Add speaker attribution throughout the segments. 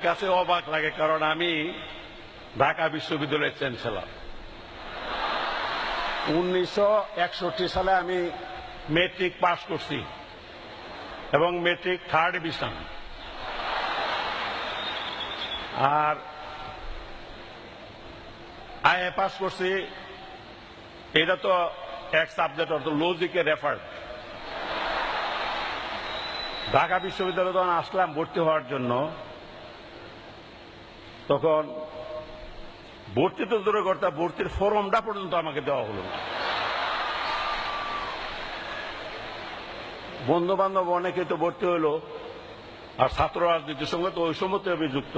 Speaker 1: কাছে অবাক লাগে, কারণ আমি ঢাকা বিশ্ববিদ্যালয়ের চ্যান্সেলর। 1961 সালে আমি মেট্রিক পাস করছি এবং মেট্রিক 3rd ডিভিশন। আর আইএ পাস করছি, এটা তো এক সাবজেক্ট অর্থ লজিকে রেফার্ড। ঢাকা বিশ্ববিদ্যালয়ে যখন আসলাম ভর্তি হওয়ার জন্য, তখন ভর্তি তো দূরে করতে, ভর্তির ফর্মটা পর্যন্ত আমাকে দেওয়া হলো না। বন্ধু বান্ধব অনেকে তো ভর্তি হইলো, আর ছাত্র রাজনীতির সঙ্গে তো ওই সময় আমি যুক্ত।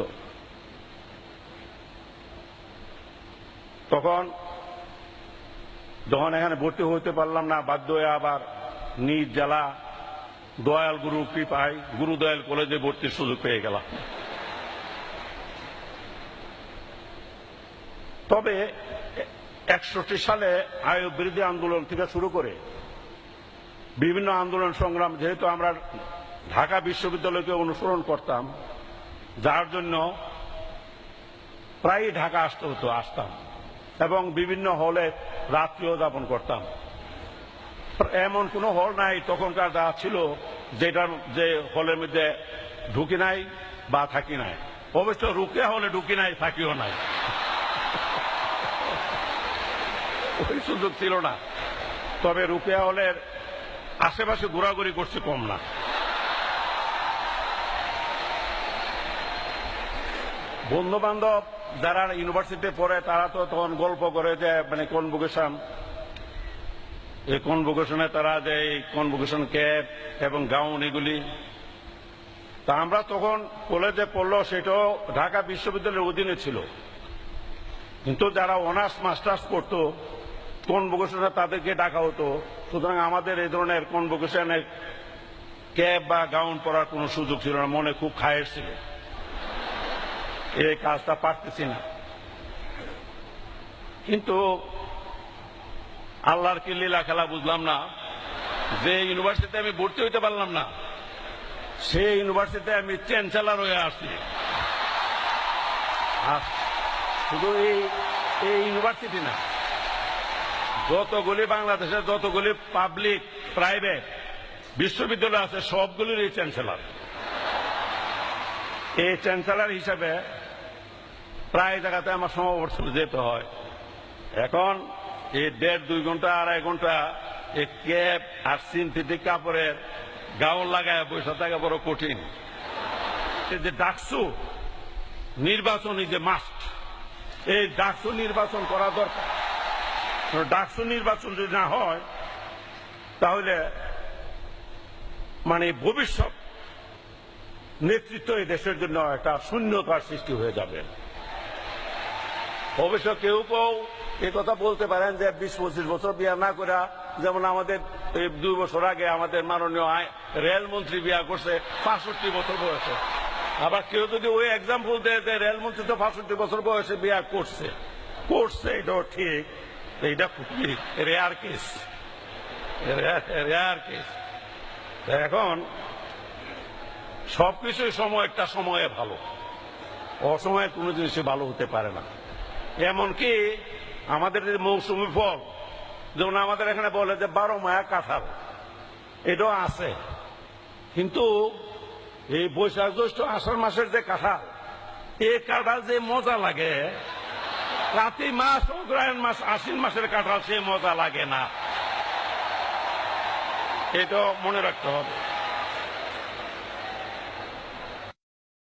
Speaker 1: তখন যখন এখানে ভর্তি হইতে পারলাম না, বাধ্য হয়ে আবার নিজ জেলা দয়াল গুরু কৃপায় গুরুদয়াল কলেজে ভর্তির সুযোগ পেয়ে গেলাম। তবে 61 সালে আইয়ুব বিরোধী আন্দোলন থেকে শুরু করে বিভিন্ন আন্দোলন সংগ্রাম, যেহেতু আমরা ঢাকা বিশ্ববিদ্যালয়কে অনুসরণ করতাম, যার জন্য প্রায়ই ঢাকা আসতাম এবং বিভিন্ন হলে রাত্রিও যাপন করতাম। এমন কোনো হল নাই তখনকার যা ছিল যেটার যে হলের মধ্যে ঢুকি নাই বা থাকি নাই। অবশ্য রুকিয়া হলে ঢুকি নাই, থাকিও নাই, ওই সুযোগ ছিল না। তবে রুকিয়া হলের আশেপাশে ঘোরাঘুরি করছে কম না। বন্ধু বান্ধব যারা ইউনিভার্সিটিতে পড়ে তারা তো তখন গল্প করে যে মানে কনভোকেশন, এই কনভোকেশনে তারা যে কনভোকেশন ক্যাপ এবং গাউন এগুলি, তা আমরা তখন কলেজে পড়লো, সেটাও ঢাকা বিশ্ববিদ্যালয়ের অধীনে ছিল। কিন্তু যারা অনার্স মাস্টার্স করতো কনভোকেশনে তাদেরকে ডাকা হতো, সুতরাং আমাদের এই ধরনের কনভোকেশনের ক্যাপ বা গাউন পরার কোনো সুযোগ ছিল না। মনে খুব খায়ের ছিল, এই কাজটা পারতেছি না। কিন্তু আল্লাহর কি লীলা খেলা বুঝলাম না, যে ইউনিভার্সিটিতে আমি ভর্তি হইতে পারলাম না, সেই ইউনিভার্সিটিতে আমি চ্যান্সেলর হয়ে আসছি। আর শুধু এই ইউনিভার্সিটি না, যতগুলি বাংলাদেশের যতগুলি পাবলিক প্রাইভেট বিশ্ববিদ্যালয় আছে সবগুলির এই চ্যান্সেলর। এই চ্যান্সেলর হিসাবে প্রায় জায়গাতে আমার সমাবর্তনে যেতে হয়। এখন এই 1.5-2 ঘন্টা 2.5 ঘন্টা এই ক্যাপ আর সিনথেটিক কাপড়ের গাউন লাগায় বসে থাকা বড় কঠিন। যে ডাকসু নির্বাচন যে মাস্ট, এই ডাকসু নির্বাচন করা দরকার। ডাকসু নির্বাচন যদি না হয় তাহলে মানে ভবিষ্যৎ নেতৃত্ব এই দেশের জন্য একটা শূন্যতার সৃষ্টি হয়ে যাবে। অবশ্য কেউ কেউ এই কথা বলতে পারেন যে 20-25 বছর বিয়া না করে, যেমন আমাদের 2 বছর আগে আমাদের মাননীয় রেলমন্ত্রী বিয়া করছে 65 বছর বয়সে। আবার কেউ যদি ওই এক্সাম্পল দেয় যে রেলমন্ত্রী তো 65 বছর বয়সে বিয়া করছে, এটাও ঠিক, এইটা খুবই রেয়ার কেস। এখন সবকিছুই একটা সময়ে ভালো, অসময়ে কোনো জিনিসই ভালো হতে পারে না। এমনকি আমাদের যে মৌসুমি ফল, যেমন আমাদের এখানে বলে যে 12 মায়া কাঁঠাল, এটাও আছে। কিন্তু এই বৈশাখ জ্যৈষ্ঠ আষাঢ় মাসের যে কাঁঠাল, এই কাঁঠাল যে মজা লাগে, কার্তিক মাস অগ্রহায়ণ মাস আশ্বিন মাসের কাঁঠাল সে মজা লাগে না। এটা মনে রাখতে হবে।